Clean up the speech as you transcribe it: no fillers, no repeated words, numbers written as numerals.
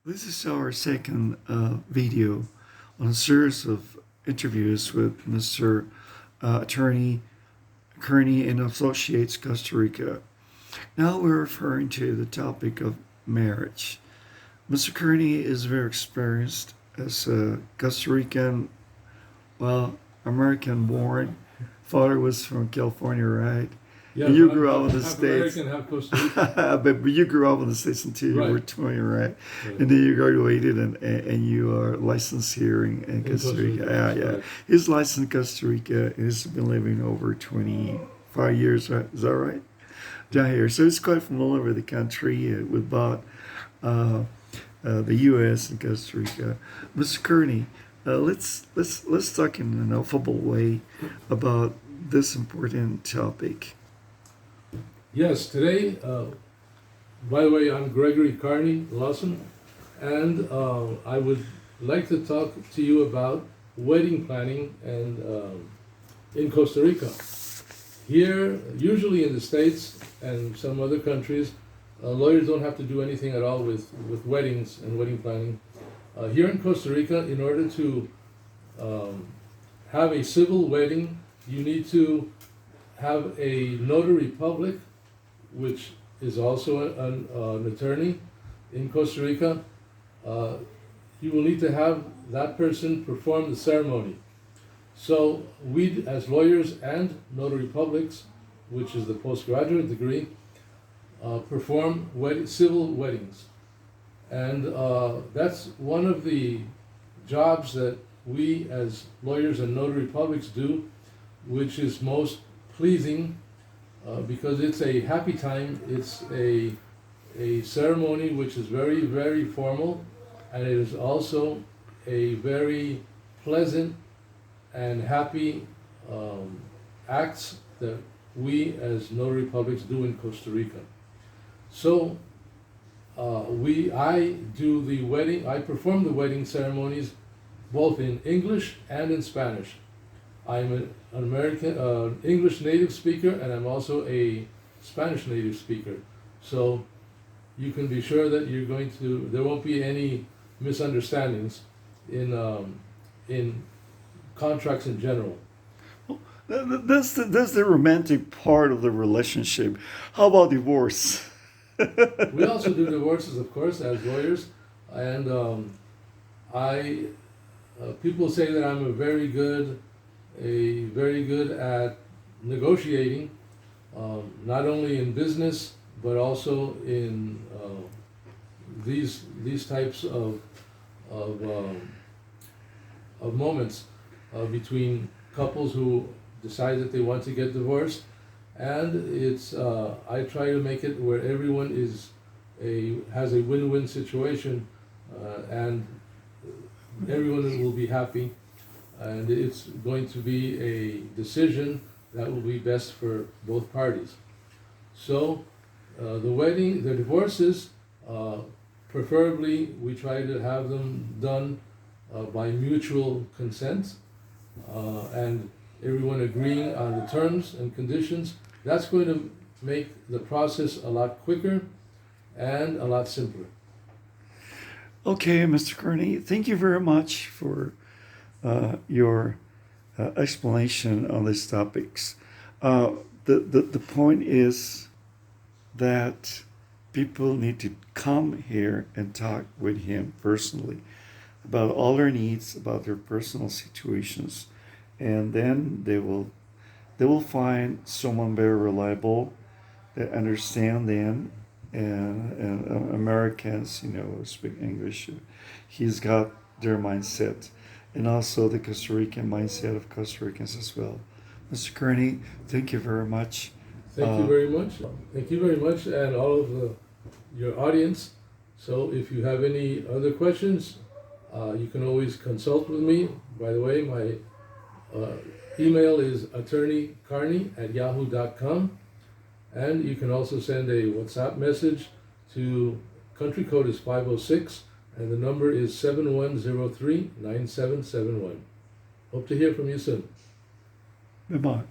This is our second video on a series of interviews with Mr. Attorney Kearney and Associates, Costa Rica. Now we're referring to the topic of marriage. Mr. Kearney is very experienced as a Costa Rican, well, American born. Father was from California, right? Yeah, You grew up in the half States. American, half Costa Rican. but you grew up in the States until you Right. were 20, right? Right. And then you graduated and you are licensed here in Costa Rica. Yeah. Right. He's licensed in Costa Rica. He's been living over 25 years, right? Is that right? Down here. So he's quite familiar with the country, with both the U.S. and Costa Rica. Mr. Kearney, let's talk in an affable way about this important topic. Yes, today, by the way, I'm Gregory Kearney Lawson, and I would like to talk to you about wedding planning and in Costa Rica. Here, usually in the States and some other countries, lawyers don't have to do anything at all with weddings and wedding planning. Here in Costa Rica, in order to have a civil wedding, you need to have a notary public, which is also an attorney in Costa Rica. You will need to have that person perform the ceremony. So we, as lawyers and notary publics, which is the postgraduate degree, perform civil weddings. And that's one of the jobs that we as lawyers and notary publics do, which is most pleasing because it's a happy time. It's a ceremony which is very, very formal, and it is also a very pleasant and happy acts that we as notary publics do in Costa Rica. So I do the wedding, I perform the wedding ceremonies both in English and in Spanish. I'm an American, English native speaker, and I'm also a Spanish native speaker. So you can be sure that there won't be any misunderstandings in contracts in general. That's the romantic part of the relationship. How about divorce? We also do divorces, of course, as lawyers, and people say that I'm very good at negotiating, not only in business but also in these types of moments between couples who decide that they want to get divorced, and I try to make it where everyone has a win-win situation, and everyone will be happy, and it's going to be a decision that will be best for both parties. So the divorces, preferably we try to have them done by mutual consent, and everyone agreeing on the terms and conditions. That's going to make the process a lot quicker and a lot simpler. Okay, Mr. Kearney, thank you very much for your explanation on these topics. The point is that people need to come here and talk with him personally about all their needs, about their personal situations, and then they will find someone very reliable that understand them, and Americans, speak English. He's got their mindset, and also the Costa Rican mindset of Costa Ricans as well. Mr. Kearney, thank you very much. Thank you very much. Thank you very much, and all of your audience. So if you have any other questions, you can always consult with me. By the way, my email is attorneykearney@yahoo.com, and you can also send a WhatsApp message to country code is 506, and the number is 7103-9771. Hope to hear from you soon. Bye-bye.